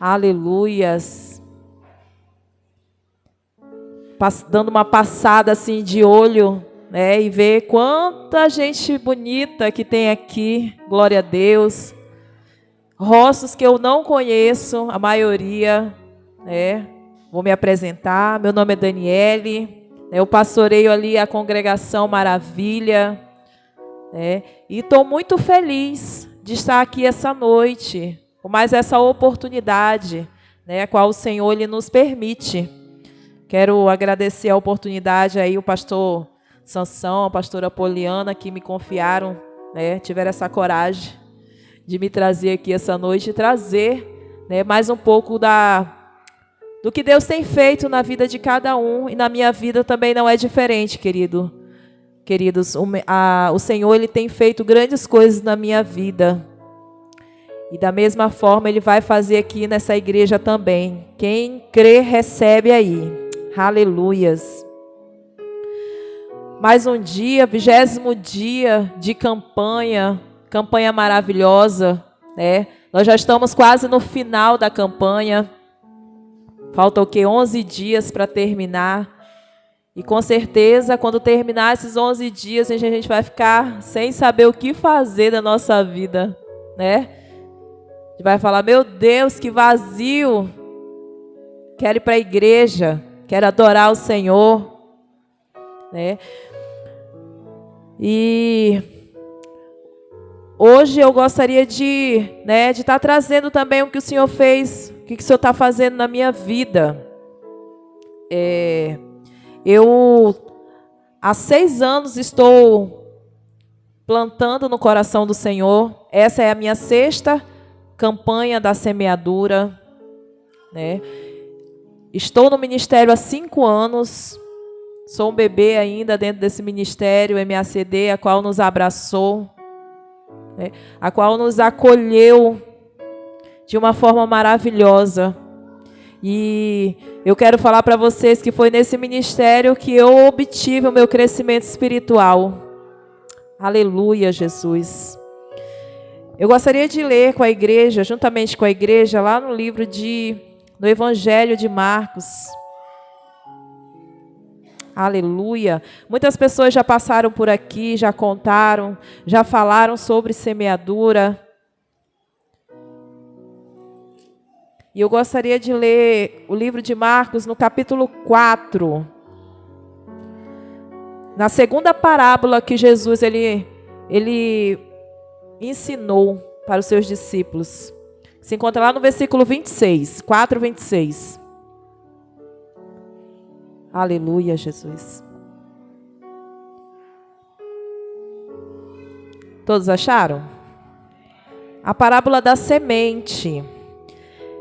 Aleluias. Dando uma passada assim de olho, né? E ver quanta gente bonita que tem aqui. Glória a Deus. Rostos que eu não conheço, a maioria, né? Vou me apresentar. Meu nome é Daniele. Eu pastoreio ali a congregação Maravilha. E estou muito feliz de estar aqui essa noite, com mais essa oportunidade, né, a qual o Senhor ele nos permite. Quero agradecer a oportunidade aí, o pastor Sansão, a pastora Poliana, que me confiaram, né, tiveram essa coragem de me trazer aqui essa noite e trazer, né, mais um pouco do que Deus tem feito na vida de cada um, e na minha vida também não é diferente, queridos. O Senhor ele tem feito grandes coisas na minha vida. E da mesma forma Ele vai fazer aqui nessa igreja também. Quem crê, recebe aí. Aleluias. Mais um dia, 20º dia de campanha maravilhosa, né? Nós já estamos quase no final da campanha. Falta o quê? 11 dias para terminar. E com certeza, quando terminar esses 11 dias, a gente vai ficar sem saber o que fazer da nossa vida, né? A gente vai falar, meu Deus, que vazio. Quero ir para a igreja, quero adorar o Senhor, né? E hoje eu gostaria de estar trazendo também o que o Senhor fez, o que o Senhor está fazendo na minha vida. Eu, há 6 anos, estou plantando no coração do Senhor. Essa é a minha 6ª campanha da semeadura, né? Estou no ministério há 5 anos. Sou um bebê ainda dentro desse ministério, MACD, a qual nos abraçou, né? A qual nos acolheu de uma forma maravilhosa. E eu quero falar para vocês que foi nesse ministério que eu obtive o meu crescimento espiritual. Aleluia, Jesus. Eu gostaria de ler com a igreja, juntamente com a igreja, lá no livro no Evangelho de Marcos. Aleluia. Muitas pessoas já passaram por aqui, já contaram, já falaram sobre semeadura. E eu gostaria de ler o livro de Marcos no capítulo 4. Na 2ª parábola que Jesus ele ensinou para os seus discípulos. Se encontra lá no versículo 26, 4, 26. Aleluia, Jesus. Todos acharam? A parábola da semente.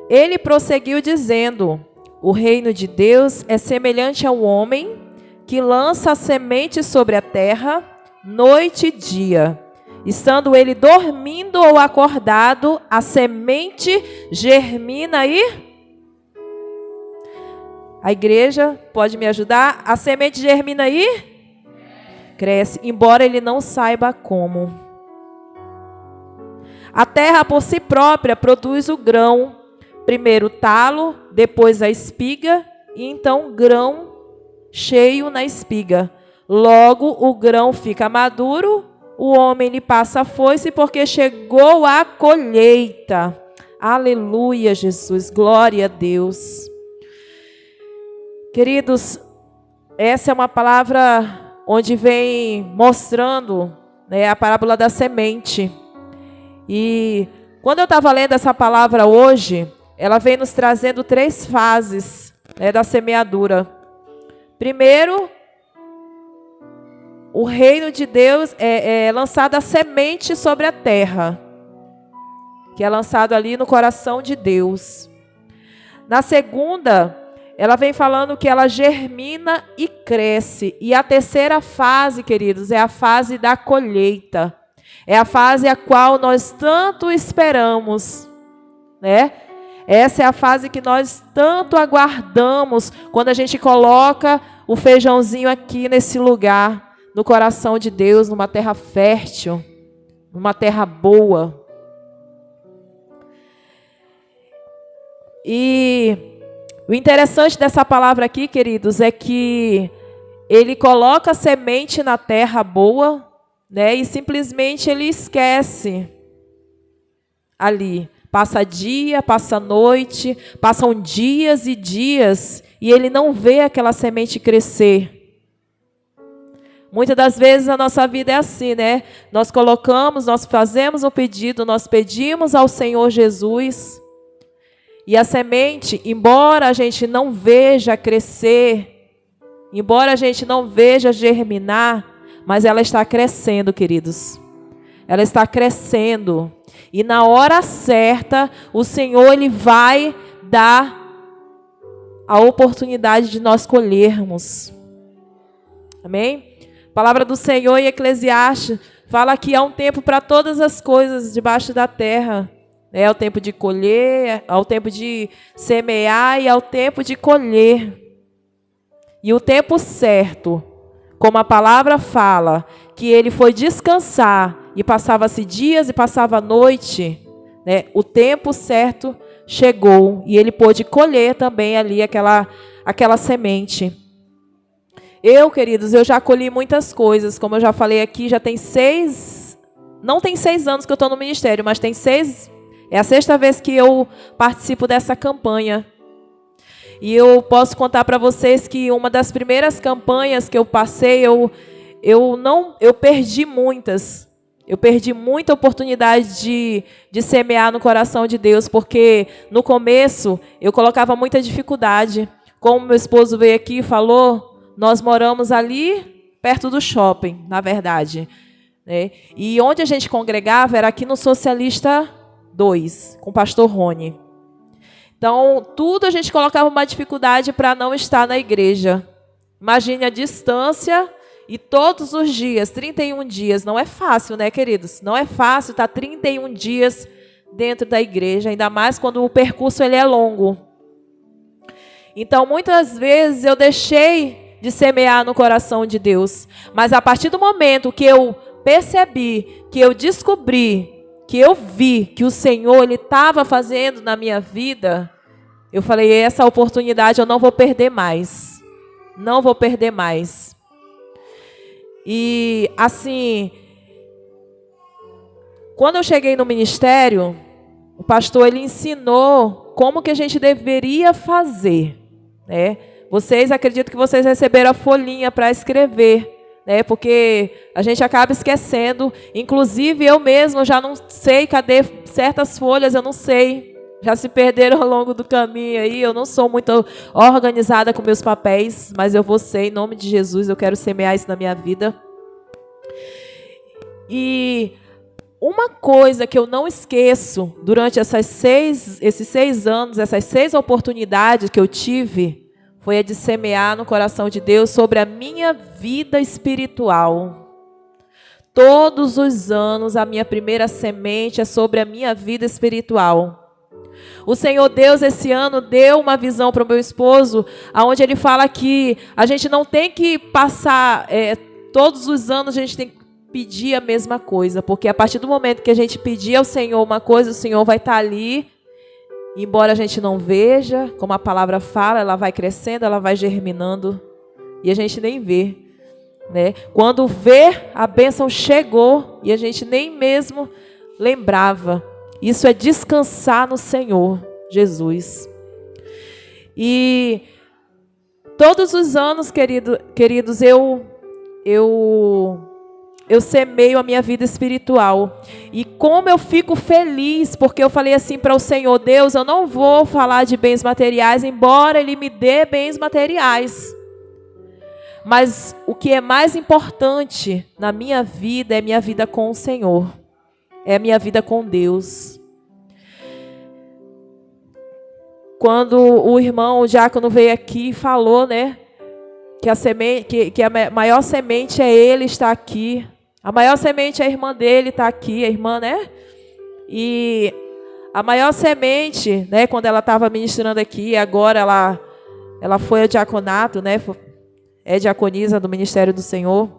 Ele prosseguiu dizendo: o reino de Deus é semelhante a um homem que lança a semente sobre a terra, noite e dia. Estando ele dormindo ou acordado, a semente germina e... A igreja pode me ajudar? A semente germina e... cresce, embora ele não saiba como. A terra por si própria produz o grão. Primeiro o talo, depois a espiga, e então grão cheio na espiga. Logo o grão fica maduro, o homem lhe passa a foice, porque chegou a colheita. Aleluia, Jesus, glória a Deus. Queridos, essa é uma palavra onde vem mostrando, né, a parábola da semente. E quando eu estava lendo essa palavra hoje, ela vem nos trazendo 3 fases, né, da semeadura. Primeiro, o reino de Deus é lançada a semente sobre a terra, que é lançado ali no coração de Deus. Na segunda, ela vem falando que ela germina e cresce. E a terceira fase, queridos, é a fase da colheita. É a fase a qual nós tanto esperamos, né? Essa é a fase que nós tanto aguardamos quando a gente coloca o feijãozinho aqui nesse lugar, no coração de Deus, numa terra fértil, numa terra boa. E o interessante dessa palavra aqui, queridos, é que ele coloca a semente na terra boa, né? E simplesmente ele esquece ali. Passa dia, passa noite, passam dias e dias, e ele não vê aquela semente crescer. Muitas das vezes a nossa vida é assim, né? Nós fazemos um pedido, nós pedimos ao Senhor Jesus, e a semente, embora a gente não veja crescer, embora a gente não veja germinar, mas ela está crescendo, queridos. Ela está crescendo. E na hora certa, o Senhor ele vai dar a oportunidade de nós colhermos. Amém? A palavra do Senhor em Eclesiastes fala que há um tempo para todas as coisas debaixo da terra. É o tempo de colher, é o tempo de semear e é o tempo de colher. E o tempo certo, como a palavra fala, que ele foi descansar e passava-se dias e passava a noite, né? O tempo certo chegou e ele pôde colher também ali aquela semente. Queridos, eu já colhi muitas coisas, como eu já falei aqui, não tem 6 anos que eu estou no ministério, mas é a 6ª vez que eu participo dessa campanha. E eu posso contar para vocês que uma das primeiras campanhas que eu passei, eu perdi muitas. Eu perdi muita oportunidade de semear no coração de Deus, porque no começo eu colocava muita dificuldade. Como meu esposo veio aqui e falou, nós moramos ali perto do shopping, na verdade, né? E onde a gente congregava era aqui no Socialista 2, com o pastor Rony. Então, tudo a gente colocava uma dificuldade para não estar na igreja. Imagine a distância e todos os dias, 31 dias. Não é fácil, né, queridos? Não é fácil estar 31 dias dentro da igreja, ainda mais quando o percurso ele é longo. Então, muitas vezes eu deixei de semear no coração de Deus. Mas a partir do momento que eu percebi, que eu descobri, que eu vi que o Senhor ele estava fazendo na minha vida, eu falei, essa oportunidade eu não vou perder mais. Não vou perder mais. E assim, quando eu cheguei no ministério, o pastor ele ensinou como que a gente deveria fazer, né? Acredito que vocês receberam a folhinha para escrever, né? Porque a gente acaba esquecendo. Inclusive eu mesmo já não sei, cadê certas folhas, eu não sei. Já se perderam ao longo do caminho aí. Eu não sou muito organizada com meus papéis, mas eu vou ser, em nome de Jesus, eu quero semear isso na minha vida. E uma coisa que eu não esqueço durante esses 6 anos, essas 6 oportunidades que eu tive, foi a de semear no coração de Deus sobre a minha vida espiritual. Todos os anos, a minha primeira semente é sobre a minha vida espiritual. O Senhor Deus, esse ano, deu uma visão para o meu esposo, onde ele fala que a gente não tem que passar, todos os anos a gente tem que pedir a mesma coisa, porque a partir do momento que a gente pedir ao Senhor uma coisa, o Senhor vai estar ali. Embora a gente não veja, como a palavra fala, ela vai crescendo, ela vai germinando, e a gente nem vê, né? Quando vê, a bênção chegou, e a gente nem mesmo lembrava. Isso é descansar no Senhor Jesus. E todos os anos, queridos, eu semeio a minha vida espiritual. E como eu fico feliz, porque eu falei assim para o Senhor, Deus, eu não vou falar de bens materiais, embora Ele me dê bens materiais. Mas o que é mais importante na minha vida é minha vida com o Senhor. É a minha vida com Deus. Quando o irmão, o diácono veio aqui e falou, né, que a maior semente é ele estar aqui. A maior semente é a irmã dele estar aqui, a irmã, né? E a maior semente, né, quando ela estava ministrando aqui, agora ela foi ao diaconato, né? É diaconisa do Ministério do Senhor.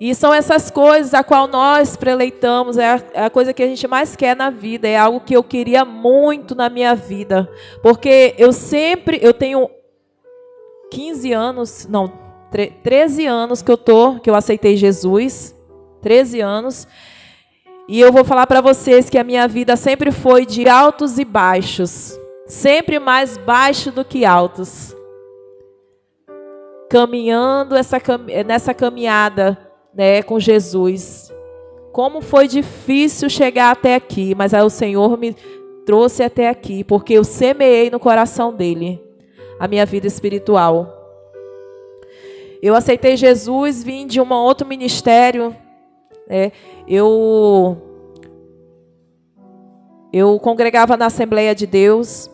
E são essas coisas a qual nós preleitamos, é a coisa que a gente mais quer na vida, é algo que eu queria muito na minha vida. Porque eu tenho 15 anos, não, 13 anos que eu aceitei Jesus, 13 anos. E eu vou falar para vocês que a minha vida sempre foi de altos e baixos, sempre mais baixo do que altos. Caminhando nessa caminhada, né, com Jesus. Como foi difícil chegar até aqui, mas aí o Senhor me trouxe até aqui, porque eu semeei no coração dele a minha vida espiritual. Eu aceitei Jesus, vim de um outro ministério, né? Eu congregava na Assembleia de Deus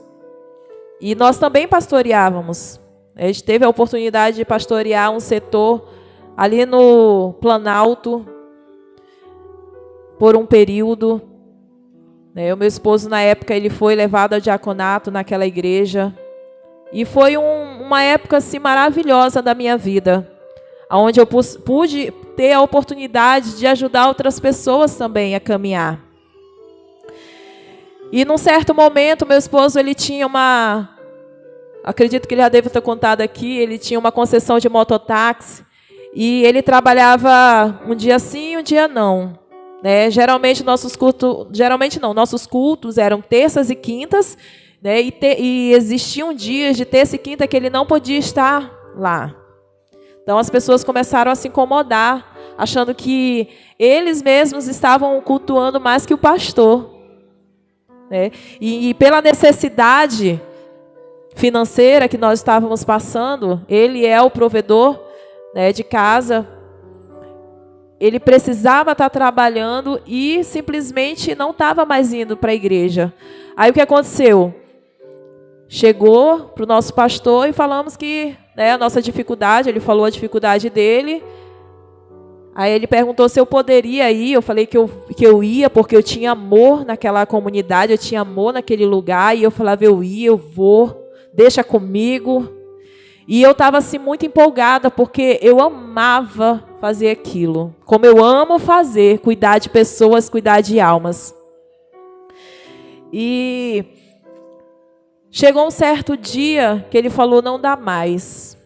e nós também pastoreávamos. A gente teve a oportunidade de pastorear um setor ali no Planalto por um período. O meu esposo, na época, ele foi levado ao diaconato naquela igreja. E foi uma época assim, maravilhosa da minha vida, onde eu pude ter a oportunidade de ajudar outras pessoas também a caminhar. E num certo momento, meu esposo, ele tinha acredito que ele já deve ter contado aqui, ele tinha uma concessão de mototáxi e ele trabalhava um dia sim, um dia não. Né? Nossos cultos eram terças e quintas, né? E existiam dias de terça e quinta que ele não podia estar lá. Então as pessoas começaram a se incomodar, achando que eles mesmos estavam cultuando mais que o pastor. Né? E pela necessidade financeira que nós estávamos passando, ele é o provedor, né, de casa. Ele precisava estar trabalhando e simplesmente não estava mais indo para a igreja. Aí o que aconteceu? Chegou para o nosso pastor e falamos que, né, a nossa dificuldade, ele falou a dificuldade dele. Aí ele perguntou se eu poderia ir, eu falei que eu ia, porque eu tinha amor naquela comunidade, eu tinha amor naquele lugar, e eu falava, eu vou, deixa comigo. E eu estava assim muito empolgada, porque eu amava fazer aquilo. Como eu amo fazer, cuidar de pessoas, cuidar de almas. E chegou um certo dia que ele falou, não dá mais.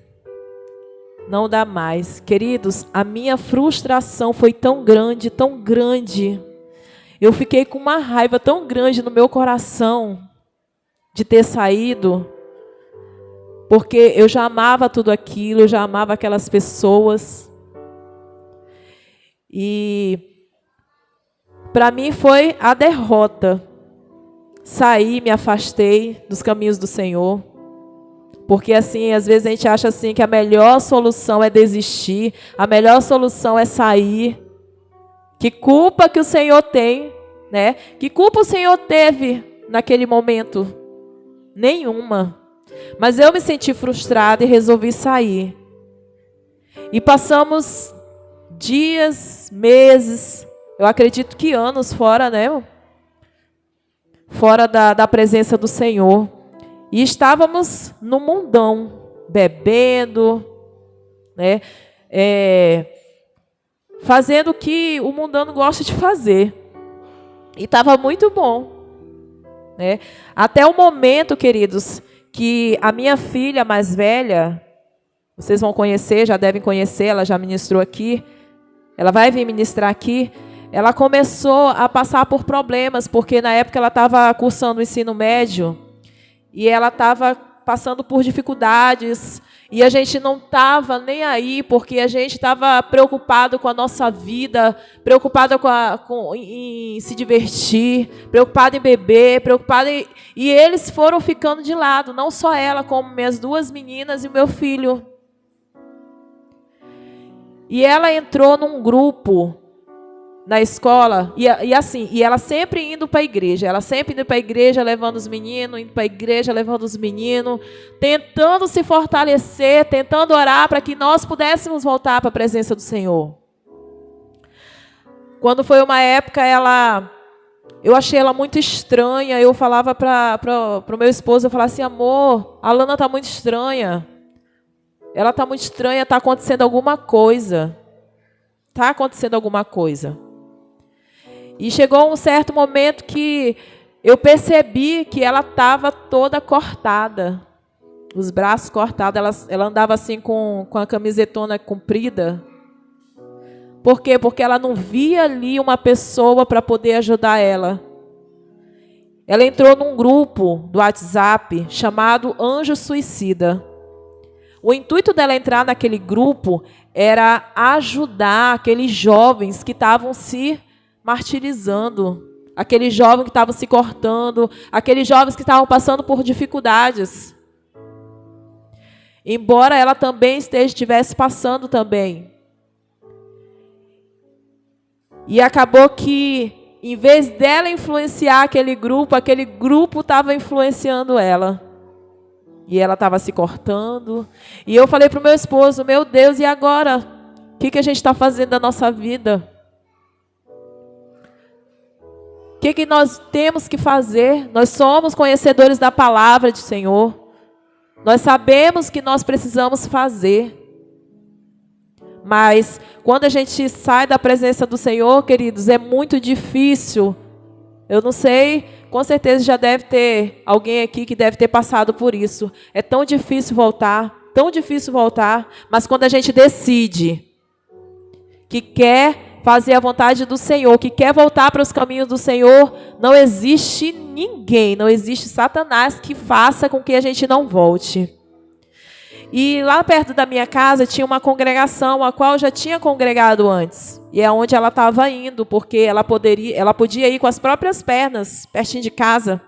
Não dá mais. Queridos, a minha frustração foi tão grande, tão grande. Eu fiquei com uma raiva tão grande no meu coração de ter saído. Porque eu já amava tudo aquilo, eu já amava aquelas pessoas. E para mim foi a derrota. Saí, me afastei dos caminhos do Senhor. Porque assim, às vezes a gente acha assim que a melhor solução é desistir, a melhor solução é sair. Que culpa que o Senhor tem, né? Que culpa o Senhor teve naquele momento? Nenhuma. Mas eu me senti frustrada e resolvi sair. E passamos dias, meses, eu acredito que anos fora, né? Fora da presença do Senhor. E estávamos no mundão, bebendo, né? Fazendo o que o mundano gosta de fazer. E estava muito bom. Né? Até o momento, queridos, que a minha filha mais velha, vocês vão conhecer, já devem conhecer, ela já ministrou aqui, ela vai vir ministrar aqui, ela começou a passar por problemas, porque na época ela estava cursando o ensino médio, e ela estava passando por dificuldades, e a gente não estava nem aí, porque a gente estava preocupado com a nossa vida, preocupado em se divertir, preocupado em beber, e eles foram ficando de lado, não só ela, como minhas duas meninas e o meu filho. E ela entrou num grupo na escola, e ela sempre indo para a igreja, levando os meninos, indo para a igreja, levando os meninos, tentando se fortalecer, tentando orar para que nós pudéssemos voltar para a presença do Senhor. Quando foi uma época, eu achei ela muito estranha, eu falava para o meu esposo, eu falava assim, amor, a Lana está muito estranha, ela está muito estranha, está acontecendo alguma coisa. está acontecendo alguma coisa. E chegou um certo momento que eu percebi que ela estava toda cortada. Os braços cortados, ela andava assim com a camisetona comprida. Por quê? Porque ela não via ali uma pessoa para poder ajudar ela. Ela entrou num grupo do WhatsApp chamado Anjo Suicida. O intuito dela entrar naquele grupo era ajudar aqueles jovens que estavam se martirizando, aqueles jovens que estavam se cortando, aqueles jovens que estavam passando por dificuldades. Embora ela também estivesse passando também. E acabou que, em vez dela influenciar aquele grupo estava influenciando ela. E ela estava se cortando. E eu falei para o meu esposo, meu Deus, e agora? O que a gente está fazendo da nossa vida? O que nós temos que fazer? Nós somos conhecedores da palavra do Senhor. Nós sabemos que nós precisamos fazer. Mas quando a gente sai da presença do Senhor, queridos, é muito difícil. Eu não sei, com certeza já deve ter alguém aqui que deve ter passado por isso. É tão difícil voltar, mas quando a gente decide que quer fazer a vontade do Senhor, que quer voltar para os caminhos do Senhor, não existe ninguém, não existe Satanás que faça com que a gente não volte. E lá perto da minha casa tinha uma congregação, a qual eu já tinha congregado antes. E é onde ela estava indo, porque ela podia ir com as próprias pernas, pertinho de casa.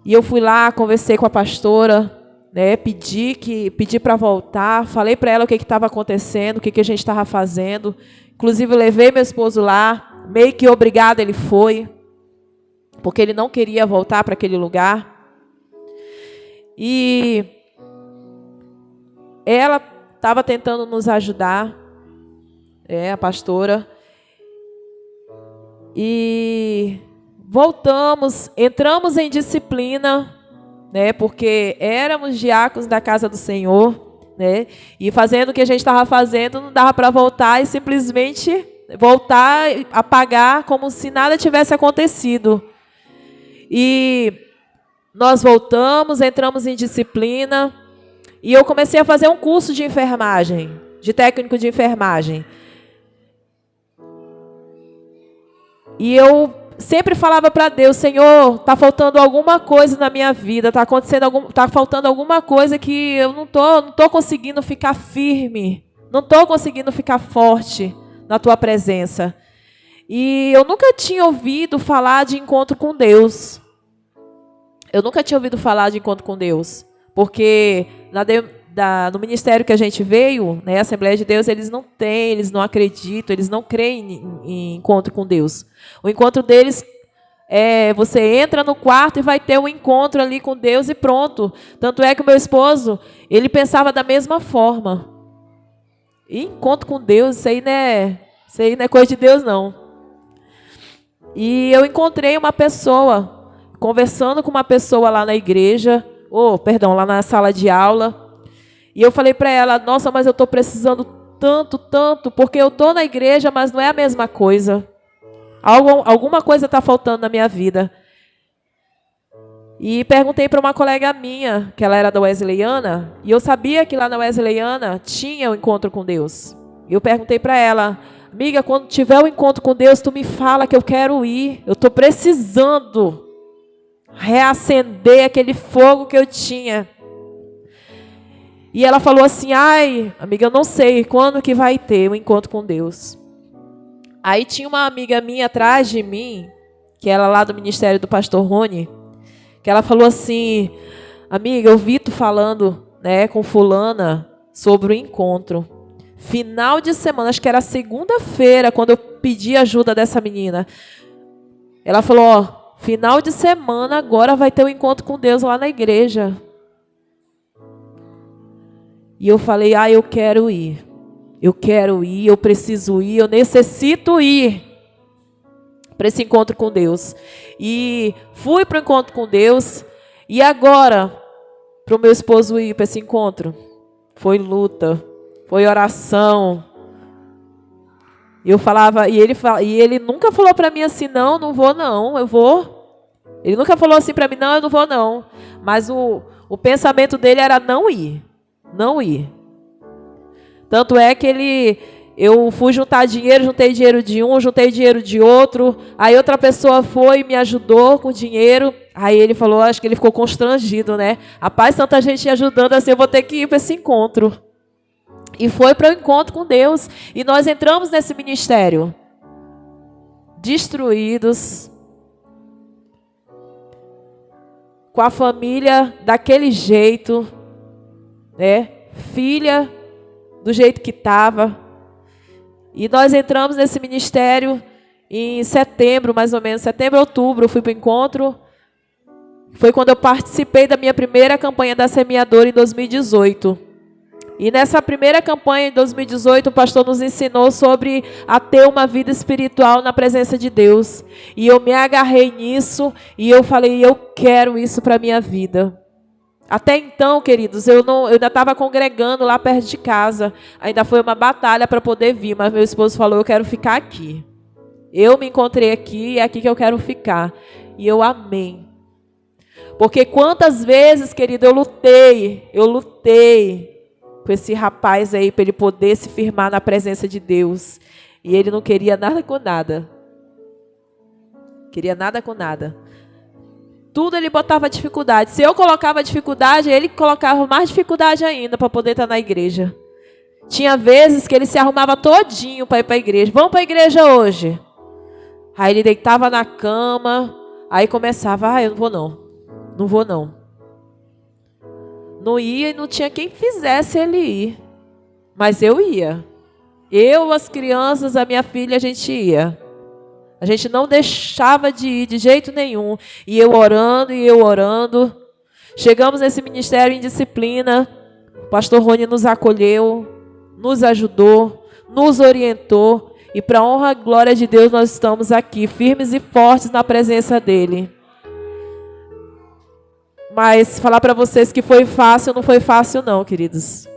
E eu fui lá, conversei com a pastora, né, pedi para voltar, falei para ela o que estava acontecendo, o que a gente estava fazendo. Inclusive, eu levei meu esposo lá, meio que obrigado ele foi, porque ele não queria voltar para aquele lugar. E ela estava tentando nos ajudar, a pastora. E voltamos, entramos em disciplina, né, porque éramos diáconos da casa do Senhor, né, e fazendo o que a gente estava fazendo, não dava para voltar e simplesmente voltar, apagar como se nada tivesse acontecido. E nós voltamos, entramos em disciplina. E eu comecei a fazer um curso de enfermagem, de técnico de enfermagem. E eu sempre falava para Deus, Senhor, está faltando alguma coisa na minha vida, está faltando alguma coisa que eu não tô conseguindo ficar firme, não estou conseguindo ficar forte na tua presença. E eu nunca tinha ouvido falar de encontro com Deus. Porque no ministério que a gente veio, né, a Assembleia de Deus, eles não acreditam, eles não creem em encontro com Deus. O encontro deles é, você entra no quarto e vai ter um encontro ali com Deus e pronto. Tanto é que o meu esposo, ele pensava da mesma forma. E encontro com Deus, isso aí não é coisa de Deus, não. E eu encontrei uma pessoa, conversando com uma pessoa lá na igreja, lá na sala de aula. E eu falei para ela, nossa, mas eu estou precisando tanto, porque eu estou na igreja, mas não é a mesma coisa. Alguma coisa está faltando na minha vida. E perguntei para uma colega minha, que ela era da Wesleyana, e eu sabia que lá na Wesleyana tinha o encontro com Deus. E eu perguntei para ela, amiga, quando tiver o encontro com Deus, tu me fala que eu quero ir. Eu estou precisando reacender aquele fogo que eu tinha. E ela falou assim, ai, amiga, eu não sei quando que vai ter o encontro com Deus. Aí tinha uma amiga minha atrás de mim, que era lá do ministério do pastor Rony, que ela falou assim, amiga, eu vi tu falando, né, com fulana sobre o encontro. Final de semana, acho que era segunda-feira, quando eu pedi ajuda dessa menina. Ela falou, final de semana agora vai ter um encontro com Deus lá na igreja. E eu falei, eu quero ir. Eu preciso ir, eu necessito ir para esse encontro com Deus. E fui para o encontro com Deus. E agora, para o meu esposo ir para esse encontro, foi luta, foi oração, Eu falava, e ele nunca falou para mim assim, não, não vou não, eu vou. Ele nunca falou assim para mim, não, eu não vou não. Mas o pensamento dele era não ir, não ir. Tanto é que eu fui juntar dinheiro, juntei dinheiro de um, juntei dinheiro de outro. Aí outra pessoa foi e me ajudou com dinheiro. Aí ele falou, acho que ele ficou constrangido, né? Rapaz, tanta gente ajudando assim, eu vou ter que ir para esse encontro. E foi para o encontro com Deus. E nós entramos nesse ministério. Destruídos. Com a família daquele jeito. Né? Filha do jeito que estava. E nós entramos nesse ministério em setembro, mais ou menos. Setembro, outubro, eu fui para o encontro. Foi quando eu participei da minha primeira campanha da semeadora em 2018. E nessa primeira campanha, em 2018, o pastor nos ensinou sobre a ter uma vida espiritual na presença de Deus. E eu me agarrei nisso e eu falei, eu quero isso para a minha vida. Até então, queridos, eu ainda estava congregando lá perto de casa. Ainda foi uma batalha para poder vir, mas meu esposo falou, eu quero ficar aqui. Eu me encontrei aqui e é aqui que eu quero ficar. E eu amei. Porque quantas vezes, querido, eu lutei com esse rapaz aí, para ele poder se firmar na presença de Deus. E ele não queria nada com nada. Queria nada com nada. Tudo ele botava dificuldade. Se eu colocava dificuldade, ele colocava mais dificuldade ainda para poder estar na igreja. Tinha vezes que ele se arrumava todinho para ir para a igreja. Vamos para a igreja hoje. Aí ele deitava na cama, aí começava, eu não vou não. Não vou não. Não ia e não tinha quem fizesse ele ir. Mas eu ia. Eu, as crianças, a minha filha, a gente ia. A gente não deixava de ir de jeito nenhum. E eu orando. Chegamos nesse ministério em disciplina. O pastor Rony nos acolheu, nos ajudou, nos orientou. E para a honra e glória de Deus, nós estamos aqui, firmes e fortes na presença dele. Mas falar para vocês que foi fácil, não foi fácil não, queridos.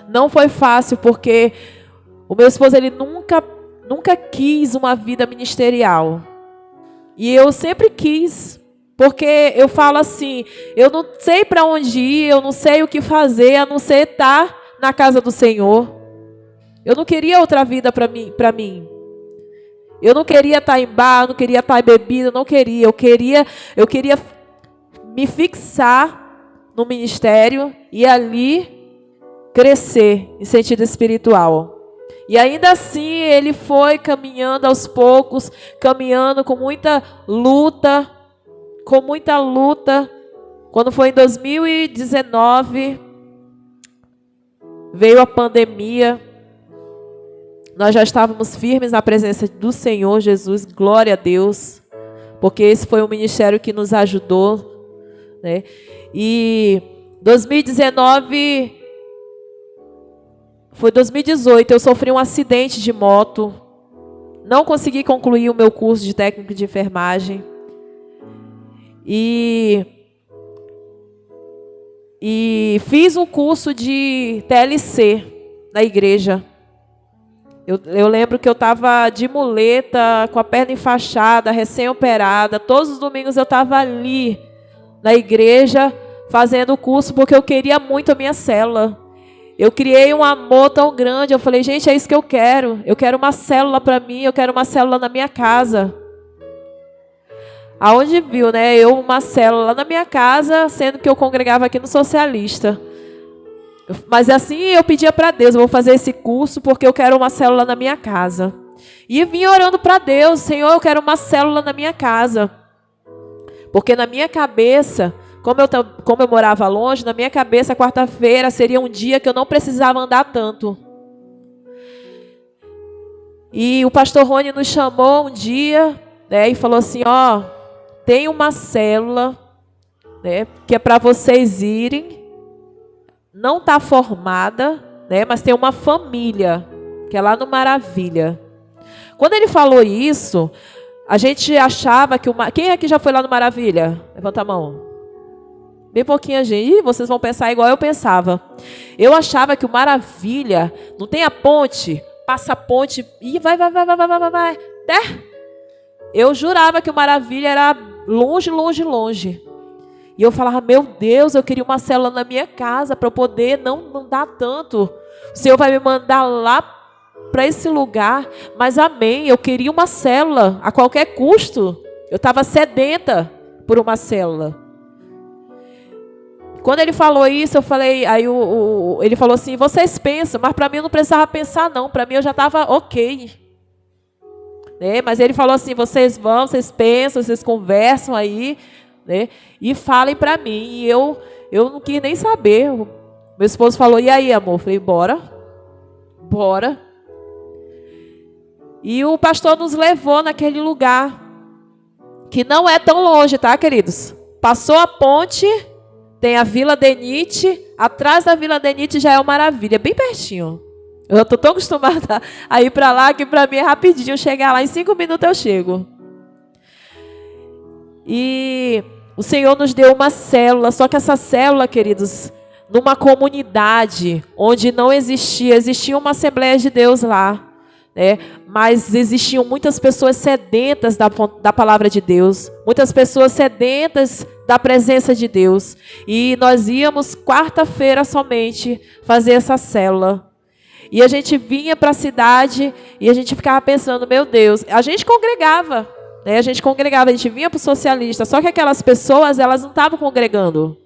Não foi fácil porque o meu esposo, ele nunca quis uma vida ministerial. E eu sempre quis, porque eu falo assim, eu não sei para onde ir, eu não sei o que fazer, a não ser estar na casa do Senhor. Eu não queria outra vida para mim. Eu não queria estar em bar, eu não queria estar em bebida, eu não queria. Eu queria me fixar no ministério e ali crescer em sentido espiritual. E ainda assim ele foi caminhando aos poucos, caminhando com muita luta. Quando foi em 2019, veio a pandemia. Nós já estávamos firmes na presença do Senhor Jesus, glória a Deus, porque esse foi um ministério que nos ajudou. Né? E 2019, foi 2018, eu sofri um acidente de moto, não consegui concluir o meu curso de técnico de enfermagem e fiz um curso de TLC na igreja. Eu lembro que eu estava de muleta, com a perna enfaixada, recém-operada, todos os domingos eu estava ali na igreja, fazendo o curso, porque eu queria muito a minha célula. Eu criei um amor tão grande, eu falei, gente, é isso que eu quero uma célula para mim, eu quero uma célula na minha casa. Aonde viu, né, uma célula na minha casa, sendo que eu congregava aqui no Socialista. Mas assim eu pedia para Deus, eu vou fazer esse curso porque eu quero uma célula na minha casa. E vim orando para Deus, Senhor, eu quero uma célula na minha casa. Porque na minha cabeça, como eu morava longe, na minha cabeça, quarta-feira seria um dia que eu não precisava andar tanto. E o pastor Rony nos chamou um dia, né, e falou assim, tem uma célula, né, que é para vocês irem, não está formada, né, mas tem uma família, que é lá no Maravilha. Quando ele falou isso, a gente achava que quem aqui já foi lá no Maravilha? Levanta a mão. Bem pouquinha gente. Ih, vocês vão pensar igual eu pensava. Eu achava que o Maravilha não tem a ponte, passa a ponte e vai. Até eu jurava que o Maravilha era longe, longe, longe. E eu falava, meu Deus, eu queria uma célula na minha casa para eu poder não dar tanto. O Senhor vai me mandar lá para esse lugar. Mas amém, eu queria uma célula a qualquer custo. Eu estava sedenta por uma célula. Quando ele falou isso, eu falei, aí ele falou assim, vocês pensam, mas para mim eu não precisava pensar não, para mim eu já estava ok. Né? Mas ele falou assim, vocês vão, vocês pensam, vocês conversam aí, né? E falem para mim. E eu não quis nem saber. Meu esposo falou, e aí, amor? Eu falei, bora. E o pastor nos levou naquele lugar, que não é tão longe, tá, queridos? Passou a ponte, tem a Vila Denite, atrás da Vila Denite já é o Maravilha, bem pertinho. Eu estou tão acostumada a ir para lá, que para mim é rapidinho chegar lá, em 5 minutos eu chego. E o Senhor nos deu uma célula, só que essa célula, queridos, numa comunidade onde não existia uma Assembleia de Deus lá, né? Mas existiam muitas pessoas sedentas da palavra de Deus, muitas pessoas sedentas da presença de Deus. E nós íamos quarta-feira somente fazer essa célula. E a gente vinha para a cidade e a gente ficava pensando, meu Deus, a gente congregava, né? A gente vinha para o socialista, só que aquelas pessoas, elas não estavam congregando.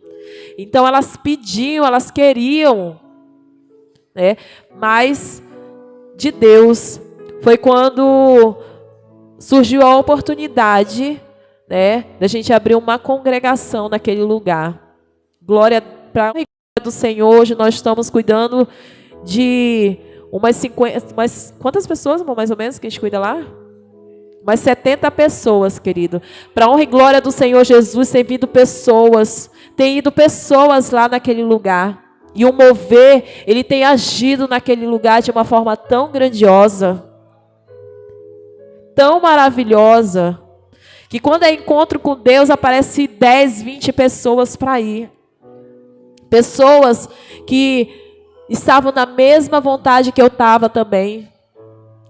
Então elas pediam, elas queriam, né? Mas de Deus foi quando surgiu a oportunidade, né, da gente abrir uma congregação naquele lugar. Glória para a glória do Senhor. Hoje nós estamos cuidando de umas 50, quantas pessoas, mais ou menos, que a gente cuida lá? Umas 70 pessoas, querido. Para a honra e glória do Senhor Jesus, tem ido pessoas lá naquele lugar. E o mover, ele tem agido naquele lugar de uma forma tão grandiosa, tão maravilhosa, que quando é encontro com Deus, aparece 10, 20 pessoas para ir. Pessoas que estavam na mesma vontade que eu estava também,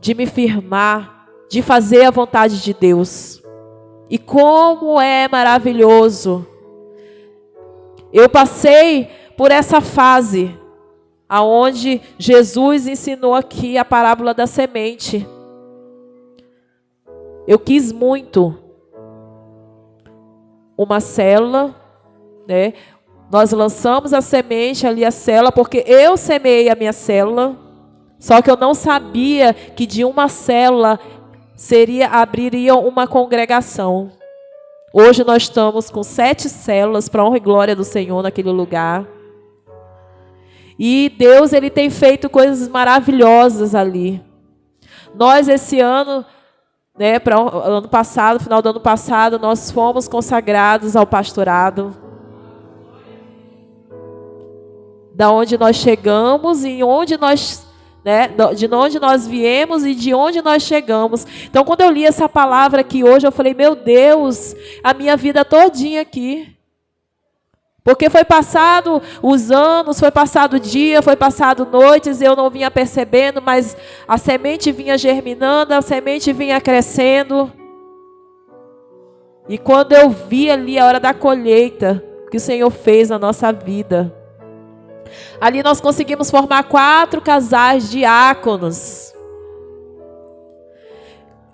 de me firmar, de fazer a vontade de Deus. E como é maravilhoso. Eu passei por essa fase, aonde Jesus ensinou aqui a parábola da semente. Eu quis muito uma célula, né? Nós lançamos a semente ali, a célula, porque eu semeei a minha célula, só que eu não sabia que de uma célula abriria uma congregação. Hoje nós estamos com 7 células, para a honra e glória do Senhor naquele lugar. E Deus, ele tem feito coisas maravilhosas ali. Nós, esse ano, né, ano passado, final do ano passado, nós fomos consagrados ao pastorado. Da onde nós chegamos e onde nós, né, de onde nós viemos e de onde nós chegamos. Então, quando eu li essa palavra aqui hoje, eu falei, meu Deus, a minha vida todinha aqui. Porque foi passado os anos, foi passado o dia, foi passado noites, eu não vinha percebendo, mas a semente vinha germinando, a semente vinha crescendo. E quando eu vi ali a hora da colheita, que o Senhor fez na nossa vida, ali nós conseguimos formar 4 casais diáconos.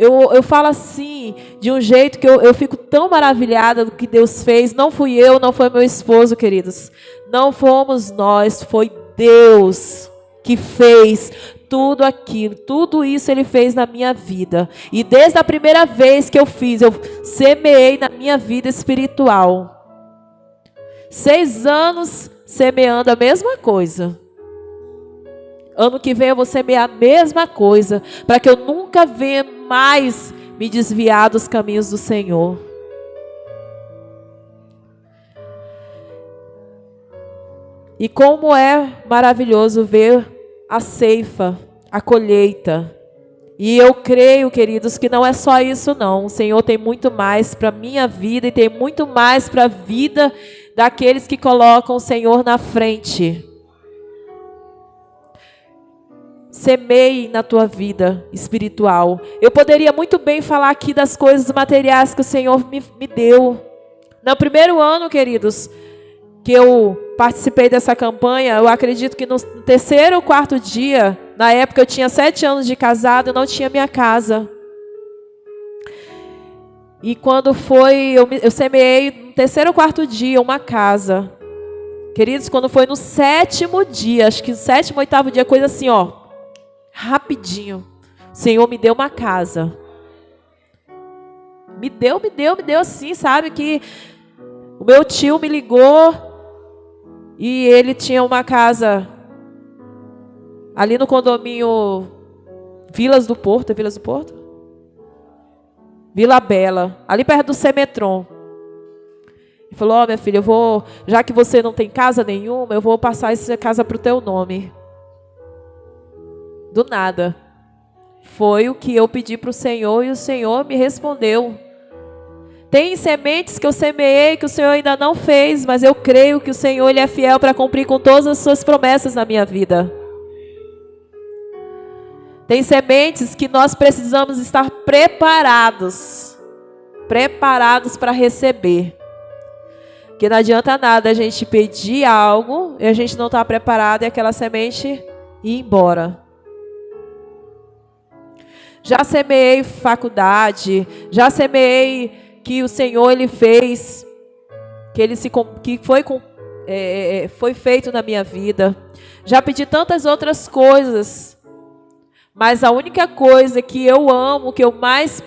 Eu falo assim, de um jeito que eu fico tão maravilhada do que Deus fez. Não fui eu, não foi meu esposo, queridos. Não fomos nós, foi Deus que fez tudo aquilo. Tudo isso Ele fez na minha vida. E desde a primeira vez que eu fiz, eu semeei na minha vida espiritual. 6 anos semeando a mesma coisa. Ano que vem eu vou semear a mesma coisa, para que eu nunca venha mais me desviar dos caminhos do Senhor. E como é maravilhoso ver a ceifa, a colheita. E eu creio, queridos, que não é só isso não. O Senhor tem muito mais para a minha vida e tem muito mais para a vida daqueles que colocam o Senhor na frente. semeie na tua vida espiritual. Eu poderia muito bem falar aqui das coisas materiais que o Senhor me deu. No primeiro ano, queridos, que eu participei dessa campanha, eu acredito que no terceiro ou quarto dia, na época eu tinha 7 anos de casado, eu não tinha minha casa. E quando foi, eu semeei no terceiro ou quarto dia uma casa. Queridos, quando foi no 7º dia, acho que no 7º, 8º dia, coisa assim, ó, rapidinho, o Senhor me deu uma casa. Me deu assim, sabe, que o meu tio me ligou e ele tinha uma casa ali no condomínio Vilas do Porto, Vila Bela, ali perto do Semetron. Ele falou, ó, minha filha, eu vou, já que você não tem casa nenhuma, eu vou passar essa casa para o teu nome. Do nada. Foi o que eu pedi para o Senhor e o Senhor me respondeu. Tem sementes que eu semeei que o Senhor ainda não fez, mas eu creio que o Senhor ele é fiel para cumprir com todas as suas promessas na minha vida. Tem sementes que nós precisamos estar preparados para receber. Porque não adianta nada a gente pedir algo e a gente não estar preparado e aquela semente ir embora. Já semeei faculdade, já semeei que o Senhor ele fez, que foi feito na minha vida. Já pedi tantas outras coisas, mas a única coisa que eu amo, que eu mais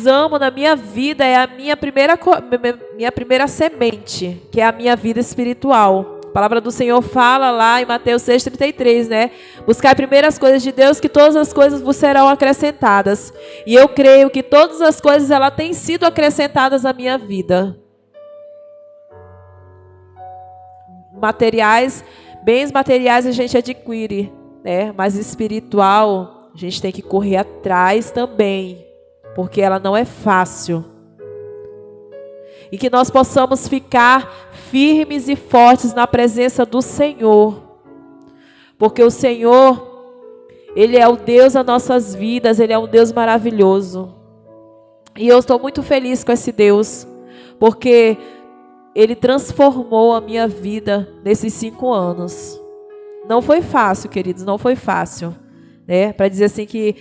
amo na minha vida é a minha primeira semente, que é a minha vida espiritual. A palavra do Senhor fala lá em Mateus 6,33, né? Buscai primeiro as coisas de Deus, que todas as coisas vos serão acrescentadas. E eu creio que todas as coisas elas têm sido acrescentadas na minha vida. Bens materiais a gente adquire, né? Mas espiritual a gente tem que correr atrás também. Porque ela não é fácil. E que nós possamos ficar firmes e fortes na presença do Senhor. Porque o Senhor, Ele é o Deus das nossas vidas, Ele é um Deus maravilhoso. E eu estou muito feliz com esse Deus, porque Ele transformou a minha vida nesses 5 anos. Não foi fácil, queridos, não foi fácil. Né? Para dizer assim que,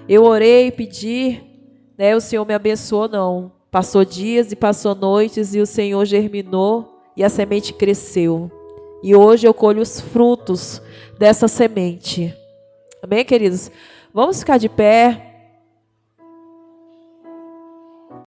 eu orei, pedi, né? O Senhor me abençoou, não. Passou dias e passou noites e o Senhor germinou e a semente cresceu. E hoje eu colho os frutos dessa semente. Amém, queridos? Vamos ficar de pé.